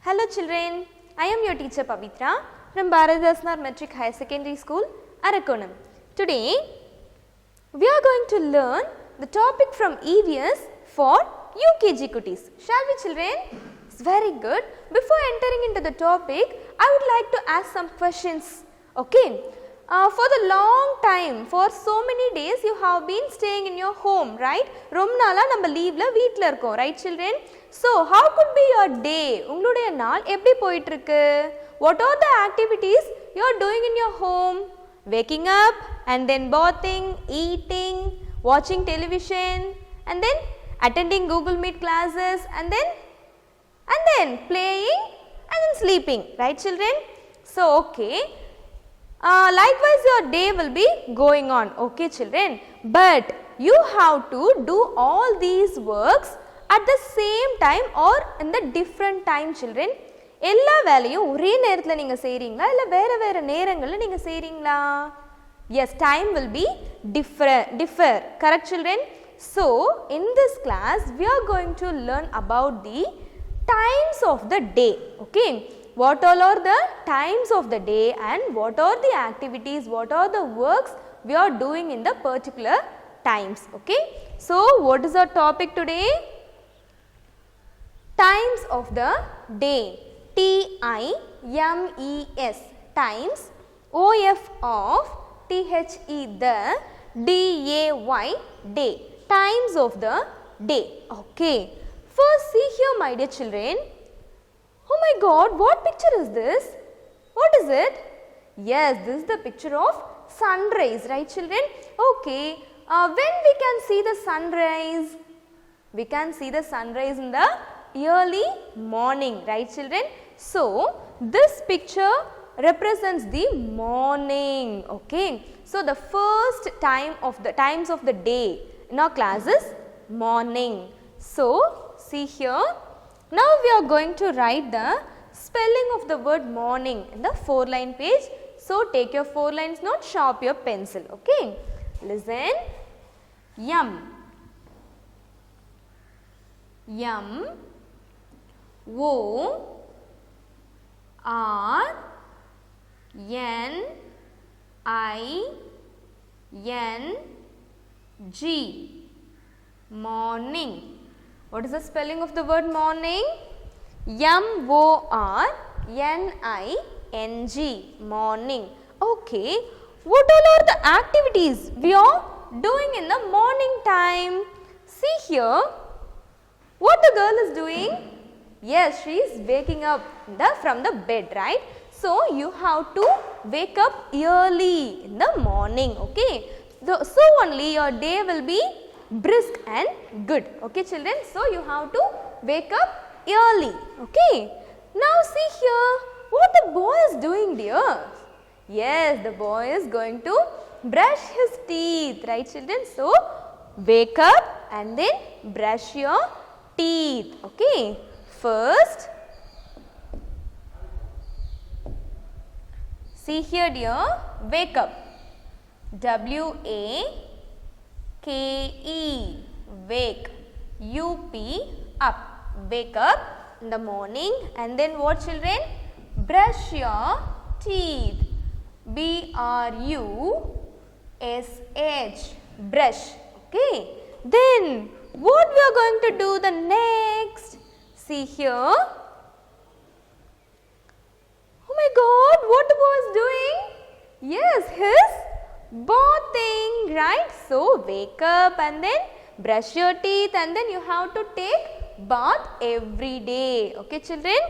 Hello children, I am your teacher Pavitra from Bharadasnar Metric Higher Secondary School, Arakonam. Today, we are going to learn the topic from EVS for UKG cuties. Shall we children? It's very good. Before entering into the topic, I would like to ask some questions. Okay. For the long time, for so many days you have been staying in your home, right? ரொம்ப நாளா நம்ம லீவ்ல வீட்ல இருக்கோம், right children? So, how could be your day? உங்களுடைய நாள் எப்படி போயிட்டு இருக்கு? What are the activities you are doing in your home? Waking up and then bathing, eating, watching television and then attending Google Meet classes and then playing and then sleeping, right children? So, okay. Likewise your day will be going on, okay children, but you have to do all these works at the same time or in the different time children. எல்லா வேலையும் ஒரே நேரத்துல நீங்க செய்றீங்களா இல்ல வேற வேற நேரங்கள்ல நீங்க செய்றீங்களா? Yes, time will be differ, correct children? So, in this class we are going to learn about the times of the day, okay? What all are the times of the day and what are the activities, what are the works we are doing in the particular times, okay? So, what is our topic today? Times of the day, T-I-M-E-S, times, O-F of T-H-E, the, D-A-Y, day, times of the day, okay? First see here my dear children. Oh my God, what picture is this? What is it? Yes, this is the picture of sunrise, right children? Okay, when we can see the sunrise? We can see the sunrise in the early morning, right children? So, this picture represents the morning, okay? So, the first time of the times of the day in our class is morning. So, see here. Now we are going to write the spelling of the word morning in the 4-line page. So, take your 4 lines note, sharp your pencil, okay? Listen. Yum. Yum. O. R. N. I. N. G. Morning. What is the spelling of the word morning? M-O-R-N-I-N-G, morning. Okay. What all are the activities we are doing in the morning time? See here. What the girl is doing? Yes, she is waking up from the bed, right? So, you have to wake up early in the morning, okay? So, only your day will be brisk and good, okay children? So, you have to wake up early, okay? Now, see here, what the boy is doing dear? Yes, the boy is going to brush his teeth, right children? So, wake up and then brush your teeth, okay? First, see here dear, wake up, W-A-K-E, wake, U-P, up, wake up in the morning and then what children? Brush your teeth, B-R-U-S-H, brush, okay? Then what we are going to do the next? See here. Oh my God, what the boy is doing? Yes, his bathing, right? So, wake up and then brush your teeth and then you have to take bath every day, okay children?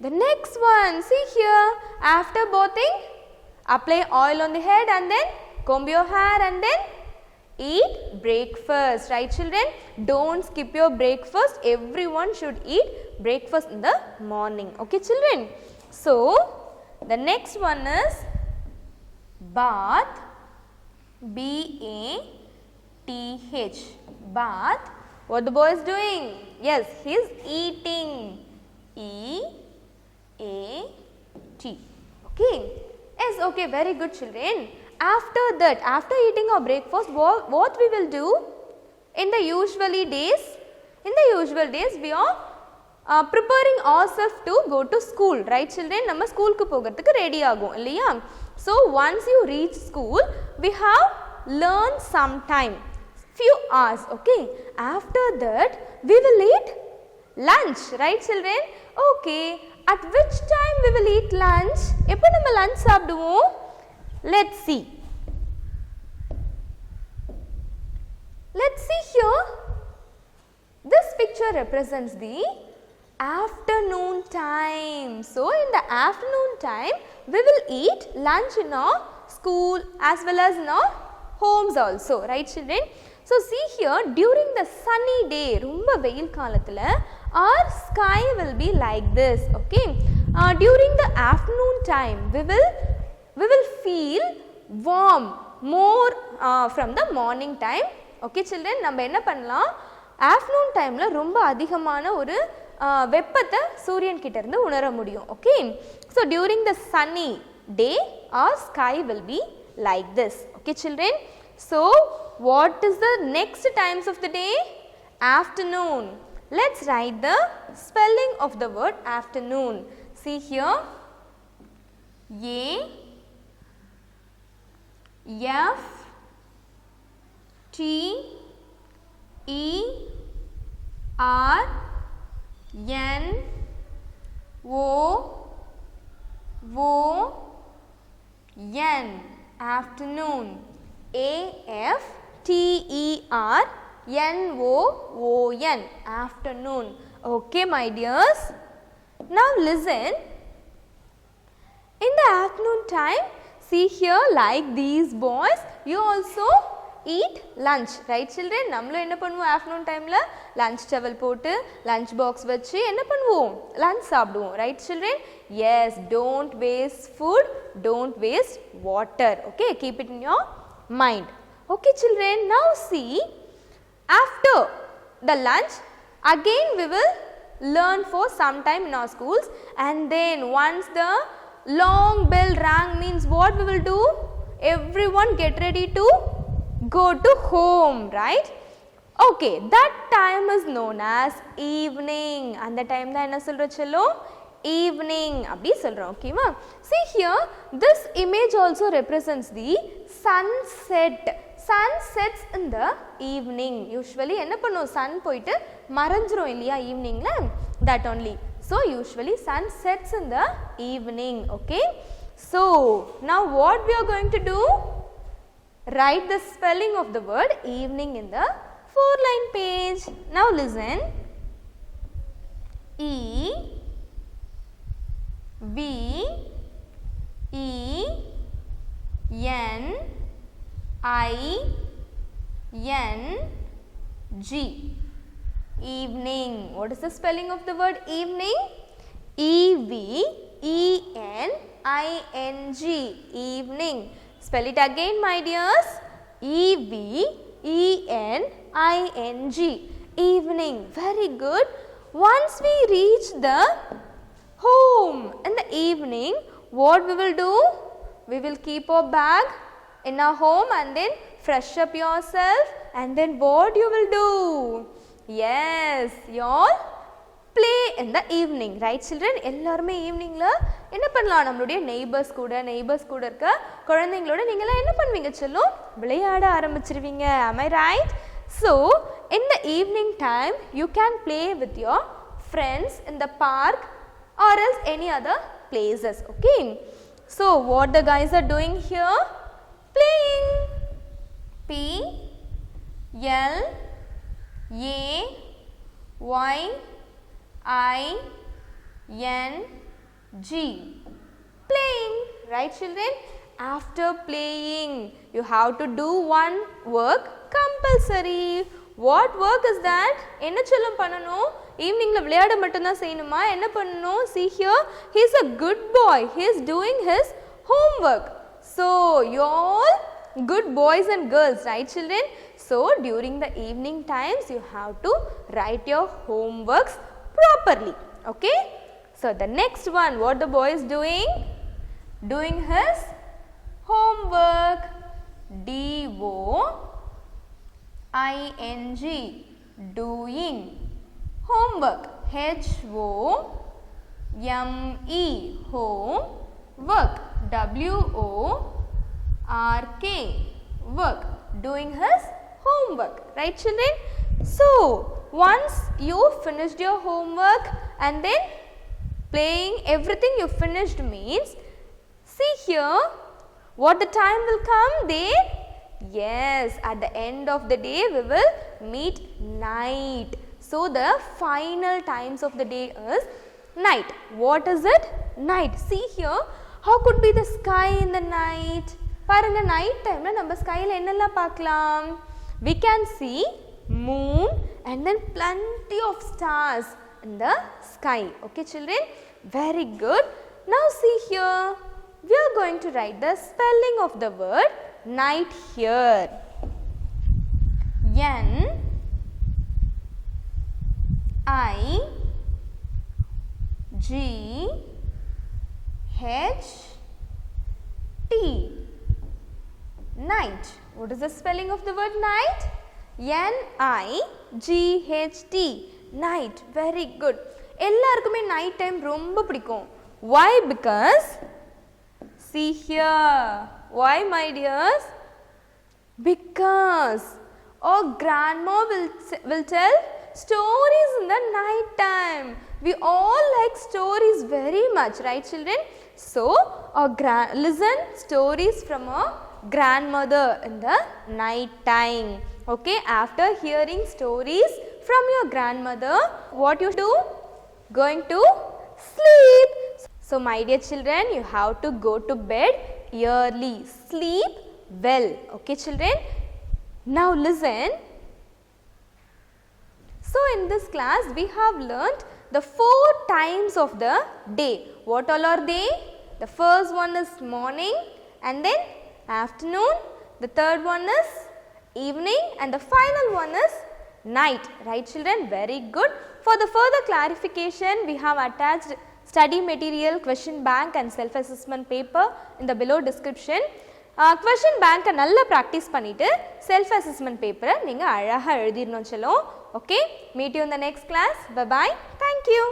The next one, see here, after bathing, apply oil on the head and then comb your hair and then eat breakfast, right children? Don't skip your breakfast, everyone should eat breakfast in the morning, okay children? So, the next one is bath, B-A-T-H, bath. What the boy is doing? Yes, he is eating, E-A-T, okay? Yes, okay, very good children. After that, after eating our breakfast, what we will do? In the usual days, we are preparing ourselves to go to school, right children? நம்ம ஸ்கூலுக்கு போகிறதுக்கு ready ஆகும் இல்லையா? So once you reach school, we have learned some time, few hours, okay? After that, we will eat lunch, right children? Okay, at which time we will eat lunch? எப்போ நம்ம lunch சாப்பிடுவோம்? Let's see. Let's see here. This picture represents the afternoon time. So in the afternoon time, we will eat lunch in our school as well as in our homes also, right children? So see here, during the sunny day, ரொம்ப வெயில் காலத்துல our sky will be like this, okay? During the afternoon time, we will feel warm more from the morning time, okay children? நம்ம என்ன பண்ணலாம், afternoon timeல ரொம்ப அதிகமான ஒரு வெப்பத்தை சூரியன் கிட்ட இருந்து உணர முடியும், okay? So during the sunny day, our sky will be like this, okay children? So what is the next times of the day? Afternoon. Let's write the spelling of the word afternoon. See here, A F T E R N O N. Afternoon. A F T E R N O N. Afternoon. Okay my dears. Now listen. In the afternoon time, see here, like these boys, you also eat lunch, right children? நம்மளும் என்ன பண்ணுவோம் afternoon timeல lunch towel போட்டு lunch box வச்சு என்ன பண்ணுவோம், lunch சாப்பிடுவோம், right children? Yes, don't waste food, don't waste water, okay? Keep it in your mind. Okay children, now see, after the lunch again we will learn for some time in our schools, and then once the long bell rang means what we will do? Everyone get ready to go to home, right? Okay, that time is known as evening. And the time da enna solra cello? Evening appdi solrom, okay ma? See here, this image also represents the sunset. Sun sets in the evening. Usually enna pannum, sun poitu maranjirum illaya evening la, that only. So usually sun sets in the evening, okay? So now what we are going to do? Write the spelling of the word evening in the 4-line page. Now listen. E V E N I N G. Evening. What is the spelling of the word evening? E V E N I N G. Evening. Spell it again my dears. E V E N I N G. Evening. Very good. Once we reach the home in the evening, what we will do? We will keep our bag in our home and then fresh up yourself, and then what you will do? Yes, you all play in the evening, right children? எல்லாருமே ஈவினிங்ல என்ன பண்ணலாம், நம்மளுடைய neighbours கூட இருக்க குழந்தைங்களோட நீங்களாம் என்ன பண்ணுவீங்க செல்லும், விளையாட ஆரம்பிச்சிருவீங்க. Am I right? So in the evening time you can play with your friends in the park or else any other places, okay? So what the guys are doing here? Playing. P L A Y I N G. Playing, right children? After playing, you have to do one work compulsory. What work is that? என்ன செல்லம் பண்ணணும், ஈவினிங்ல விளையாட மட்டும் தான் செய்யணுமா, என்ன பண்ணணும்? See here, he is a good boy, he is doing his homework. So you all good boys and girls, right children? So during the evening times you have to write your homeworks properly, okay? So the next one, what the boy is doing? Doing his homework. D-O-I-N-G. Doing homework. H-O-M-E, home, work, W-O-R-K, work, doing his homework, right children? So, once you finished your homework and then playing everything you finished means, see here, what the time will come there? Yes, at the end of the day we will meet night. So, the final times of the day is night. What is it? Night. See here, how could be the sky in the night? பாருங்க night time la நம்ம skyல என்னெல்லாம் பார்க்கலாம்? We can see moon and then plenty of stars in the sky. Okay children? Very good. Now see here, we are going to write the spelling of the word night here. N-I-G-H-T, night. What is the spelling of the word night? N-I-G-H-T, night. Very good. எல்லாருக்குமே night time ரொம்ப பிடிக்கும். Why? Because see here. Why my dears? Because our grandma will tell stories in the night time. We all like stories very much, right children? So, listen stories from our grandmother in the night time. Okay, after hearing stories from your grandmother, what you do? Going to sleep. So, my dear children, you have to go to bed early. Sleep well. Okay, children? Now, listen. So, in this class, we have learnt the 4 times of the day. What all are they? The first one is morning and then afternoon. The third one is evening and the final one is night. Right children? Very good. For the further clarification, we have attached study material, question bank and self-assessment paper in the below description. Question bank நல்லா practice பண்ணிட்டு self-assessment paper நீங்க அழகா எழுதிரணும் செல்லம். Okay? Meet you in the next class. Bye-bye. Thank you.